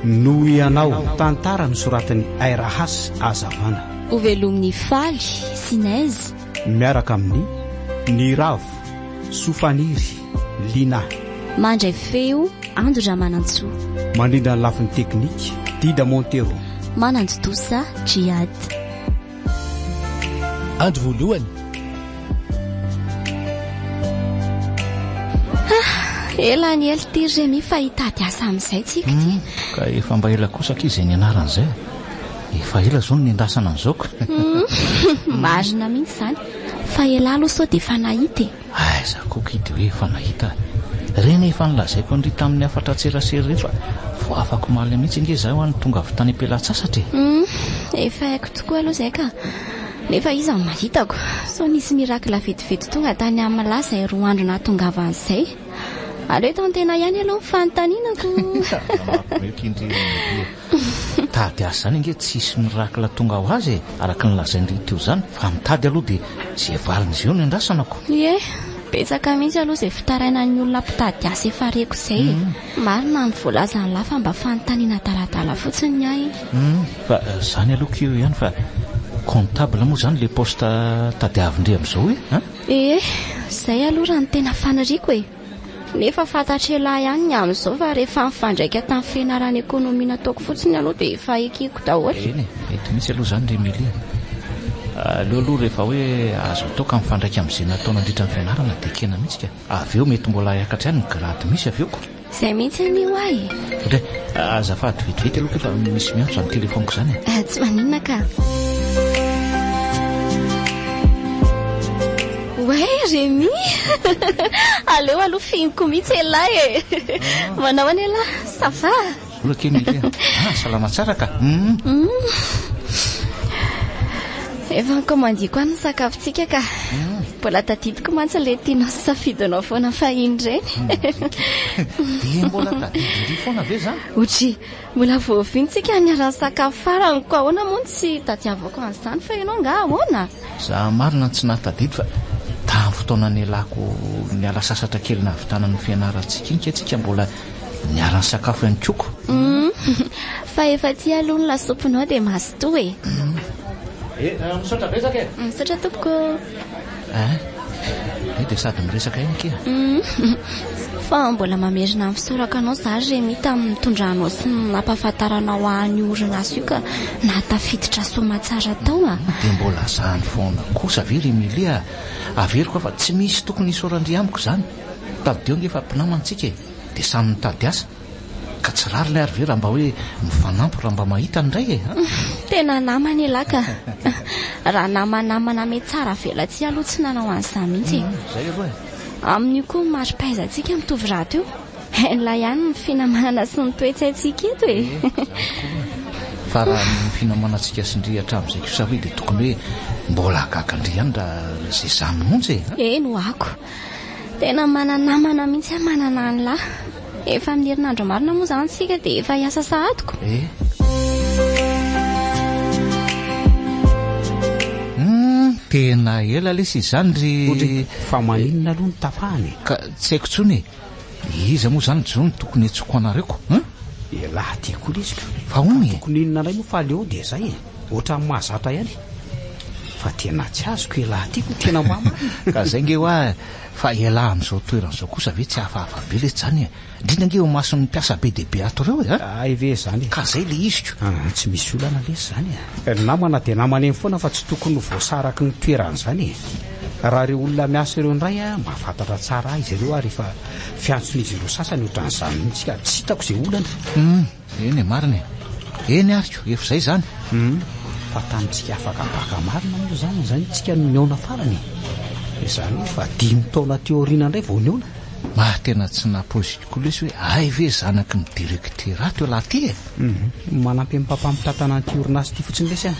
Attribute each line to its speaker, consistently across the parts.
Speaker 1: no ianao tantara nosoratany Airahas Azavana.
Speaker 2: Ho velomin'ny Faly sy Naizy
Speaker 1: miaraka amin'ny Niravo, Sofaniry, Lina.
Speaker 2: mandray feo Andra Manantsoa.
Speaker 1: Mandrindra ny lafin'ny teknika Dida Montero.
Speaker 2: Manandotosa Jihad.
Speaker 3: Andro voalohany.
Speaker 2: Ela ny elty Remy fa hitady asa amin'izay tsika ty.
Speaker 4: Ka efa mba ela kosa kizy ny anaran'izay. Efa ela zao ny endasana an'izao.
Speaker 2: Marina mihitsy zany. Fa ela aloha sao dia efa nahita.
Speaker 4: Aiza koky dia hoe efa nahita. Reny efa nilazaiko an'ry tamin'ny afatra tserasera rehefa vo afaka maly mihitsy inge zaho any tonga avy tany Ampelantsasatra.
Speaker 2: Efa haiko tokoa aloha izay ka. Nefa iza no mahitako. So nisy mirakla vetivety tonga tany amin'ny lasa roa andro nahatongavan'izay. Aleo tao tena ihany aloha ny fanontanianako.
Speaker 4: Tady asa zany inge tsisy mirakla tonga ho azy araka ny lazain'ry teo zany fa mitady aloha dia izay valin'izy eo no endrasanako.
Speaker 2: Ie, betsaka mihitsy aloha izay fitaraina ny olona mpitady asa efa reko izay. Marina ny voalazany lafa mba fanontaniana taratala fotsiny ahy.
Speaker 4: Fa zany aloha keo ihany fa comptable moa zany le poste tadiavindre amin'izao
Speaker 2: e? Izay aloha raha ny tena faniriako e. Nefa fantatry ela ihany ny amin'izao fa rehefa mifandraika tamin'ny fianarana ekônomia nataoko fotsiny aloha dia efa ekiko daholo.
Speaker 4: Eny mety misy aloha zany le Emilia. Aleo aloha rehefa hoe azo atao ka mifandraika amin'izay natao nandritra ny fianarana dia kena mihitsy ka. Avy eo mety mbola hiakatra ihany ny grady misy avy eoko.
Speaker 2: Izay mihitsy ny ahy.
Speaker 4: Ndray azafady vetivety aloha fa misy miantso amin'ny telefoniko zany.
Speaker 2: Tsy maninona ka. Ouais, Rémi. Aleo aloha figniko mihitsy ela e. Manao any ela, ça va?
Speaker 4: Ola kely Emilia. Salama tsara ka.
Speaker 2: Efa nikômandiko any ny sakafontsika ka. Mbola tadidiko mantsy ilay tianao sy safidinao foana fahiny ireny.
Speaker 4: Dia mbola tadidy foana ve zany?
Speaker 2: Otry, mbola voavintsika niarany sakafo faraniko ahoana moa tsy tadiavako an'izany fa ianao nga ahoana?
Speaker 4: Za marina tsy nahatadidy fa tamin'ny fotoana ny alako niala sasatra kely nahavitanan'ny fianarantsika iny tsika mbola niarany sakafo ihany koko.
Speaker 2: Fa efa ty aloha ny lasopinao dia mazotoa e.
Speaker 4: Misaotra betsaka e.
Speaker 2: Misaotra tompoko.
Speaker 4: Dia sady miresaka iny kia.
Speaker 2: Fa mbola mamerina amin'ny fisoraka anao zary Remy tamin'ny tondranao sy nampahafantaranao any orinasa io ka natafiditra soma tsara tao
Speaker 4: dia mbola zany foana kosa ve Emilia. Averiko fa tsy misy tokony isorandry amiko zany. Tadideo nge fa mpinamantsika e dia samy mitady asa ka tsy rary ilay ary ve raha mba hoe mifanampy raha mba mahita ndray e.
Speaker 2: Tena namana elaka. Raha namanamana me tsara vela tsy aloha tsy nanao an'izany mihitsy.
Speaker 4: Zay aloha e.
Speaker 2: Amin'io koa mari-pahaizantsika mitovy rato io. Ilay ihany ny finamanana sy ny toetsaintsika eto e.
Speaker 4: Fa raha ny finamanantsika sy ndrihatra amin'izay kosa hoe dia tokony hoe mbola gagandry ihany raha izay zany montsy e.
Speaker 2: No ako. Tena mananamana mihitsy manana an'lahy. Efa amin'ny herinandro marina moa zany tsika dia efa hiasa sahadiko.
Speaker 4: Tena ela lesy izany ry
Speaker 1: fa maninona aloha ny tapahany
Speaker 4: ka tsy haiko tsony iza moa zany jo ny tokony atsoko anareko.
Speaker 1: Elahy ty koa lesika
Speaker 4: fa ony
Speaker 1: tokony inona indray moa fa aleo dia zay e ohatra amin'ny mahazatra ihany fa tena tsy azoko elahy ty ko tena mamana.
Speaker 4: Ka zay nge hoa fa elahy amin'izao toeran'izao kosa ve tsy hafahafa be lesy zany e indrindra nge ho mason'ny mpiasa be dia be ato ireo
Speaker 1: e. Ve zany
Speaker 4: ka zay le iziko
Speaker 1: tsy misy olana lesy zany e. Namana dia namana eny foana fa tsy tokony voasaraky ny toerany zany e. Raha ireo olona miasa ireo indray mahafantatra tsara izy ireo ary fa fiantson'izy ireo sasany ohatran'izany mihitsy ka tsy hitako izay olana.
Speaker 4: Eny e marina e. Eny ariko efa izay zany.
Speaker 1: Fa tamintsika afaka baka marina moa zany tsika no niaona farany. Izany fa 5 taona teoriana indray vao niaona.
Speaker 4: Tena tsy napoziko lesy hoe ay ve zanaky ny direktera teo laha ty e.
Speaker 1: Manampy amin'ny mpampamitantana ny orinasa ty fotsiny lesy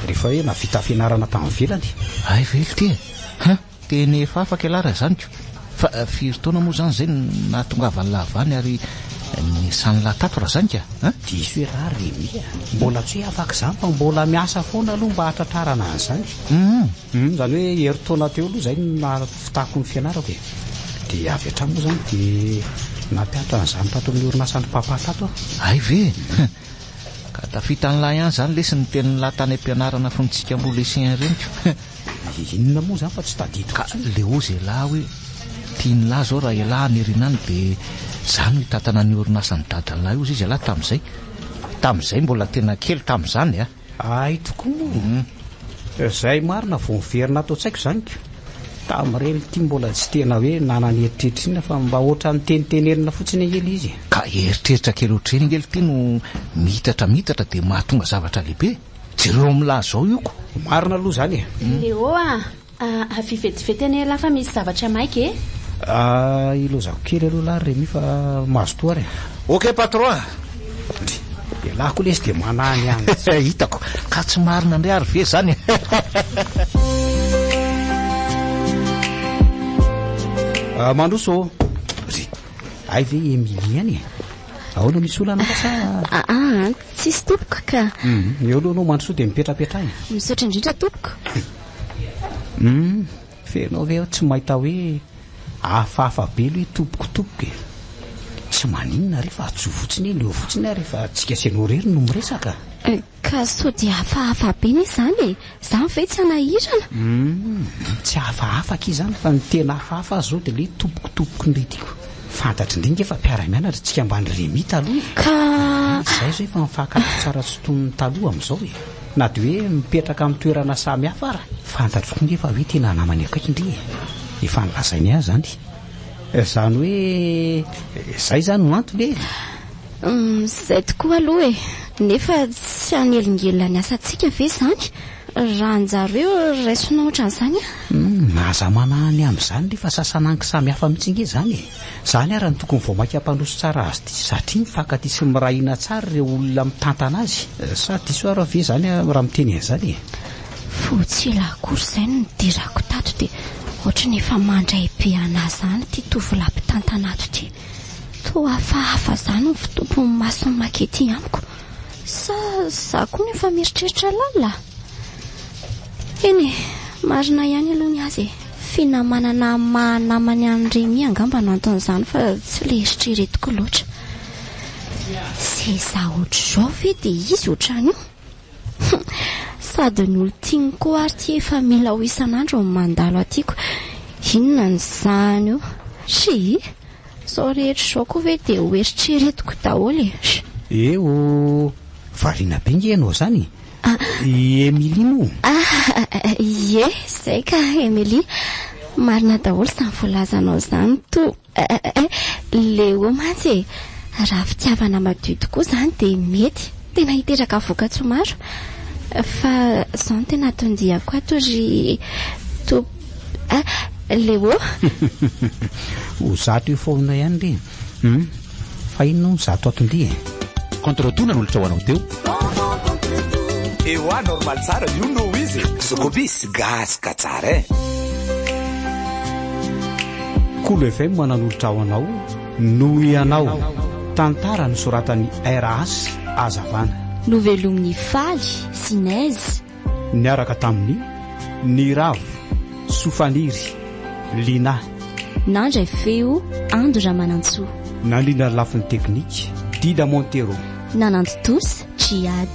Speaker 1: rehefa hoe navita fianarana tamin'ny velany.
Speaker 4: Ay ve ty e. Teny efa afaka ilara zany ko fa firy taona moa zany zay nahatongavany lavany ary ny sany lahatato raha zany ka.
Speaker 1: Diso hoe raha Remy mbola tsy hoe afaka izany fa mbola miasa foana aloha mba hatratrarana an'izany. Zany hoe herintaona teo aloha zay nafitahako ny fianarako e dia avy hatrany moa zany dia Napiatra n'izany tato amin'ny orinasany papa tato.
Speaker 4: Ay ve ka tafitan'lahy ihany zany lesy ny tenin'ny lahy tany am-pianarana fontsika mbola lesien reniko.
Speaker 1: Inona moa zany fa tsy tadidiko
Speaker 4: ka leo zay lahy hoe tiany lahy zao raha ialahy anyrinany dia zany hitatana ny orinasany dadan'lahy io izy alahy tamin'izay mbola tena kely tamin'izany a.
Speaker 1: Ay tokoa zay marina vo miverina atao tsaiko zanyko tamin'ireny ity mbola tsy tena hoe nanany eritreritrina fa mba oatra ny tenitenenina fotsiny engely izy.
Speaker 4: Ka eritreritra kely ohatreny engely ity no mitatra dia mahatonga zavatra lehibe jereo amin'lahy zao ioko.
Speaker 1: Marina aloha zany
Speaker 3: Leo afivetivety any lafa misy zavatra maika
Speaker 1: ilozako kely aloha lahy remy fa mazotoa re.
Speaker 4: Ok patron
Speaker 1: lahy koa lesy dia manany any
Speaker 4: hitako ka tsy marina ndray ary ve zany.
Speaker 1: Mandroso ay ve Emilie any ahoana misy olana fa sa
Speaker 2: tsisy tompoko ka
Speaker 1: eo aloha anao mandroso dia mipetrapetrahy
Speaker 2: misaotra indrindra tompoko.
Speaker 1: Fenao ve tsy mahita hoe hafahafa be loha tompokotopoko tsy maninona rehefa atso fotsiny leo fotsiny rehefa tsika senao rery no miresaka
Speaker 2: ka so dia hafahafa be ny zany zany ve tsy anahirana.
Speaker 1: Tsy hafahafaka izany fa ny tena hafahafa zao dia le tompokotopoko ndritiko fantatry indrindra efa mpiara-mianatra tsika mba nyremita aloha
Speaker 2: ka
Speaker 1: izay zao efa mifakatro tsara tsy tonony taloha amin'izao na dia hoe mipetraka amin'ny toerana samy hafa ara fantatro koa efa hoe tena namany akaiky indri efa nilazainy ahy zany zany hoe zay zany no antony
Speaker 2: zay tokoa aloha nefa tsy anelingelina ny asantsika ve zany raha anjareo raisina ohatran'izany
Speaker 1: maza manahany amin'izany rehefa sasananky samy hafa mitsinge zany zany ary ny tokony vao mainka hampandroso tsara azy ty satria mifankaty sy mirahina tsara ireo olona mitantana azy sa diso ary ve zany raha miteny an'izany
Speaker 2: fotsilakory izay no nidirako tato dia ohatra ny efa mandray be anazy zany ty tovolahy mpitantana ato ty to hafahafa zany ny fitompony masony makety amiko sa za koa nefa mieritreritra lala eny marina ihany aloha ny azy finamanana mahanamany an'ireny angamba no anton'izany fa tsy le eritreretiko loatra se za ohatra zao ve dia izy ohatrany io sady ny olo tiany koa ary ty efa mila ho isan'andro ny mandalo atiako inona ny zany io sy zao rehetra zao koa ve dia ho eritreretiko daholo
Speaker 1: eo variana be nge ianao zany Emilie no
Speaker 2: ie zay ka Emilie marina daholo samy voalazanao zany to leo mantsy raha fitiavana madio tokoa zany dia mety tena hiteraka voka-tsoa maro fa zao no tena atondiako ato ry to leo
Speaker 1: ho zato io faona ihany re fa inona no zato atondia
Speaker 5: contre-touna n'olotra ho anao teo
Speaker 6: eo normal tsara io no izy sokobis gasika tsara
Speaker 1: Kolo FM mananolotra ho anao no ianao tantara ny soratany RAS azavana
Speaker 2: novelom'ny faly sinaizy
Speaker 1: niaraka tamin'ny Niravo Sofaniry Lina
Speaker 2: nandray feo Andra Manantsoa
Speaker 1: nalina lafiny teknika Dida Montero
Speaker 2: nananto tos Jihad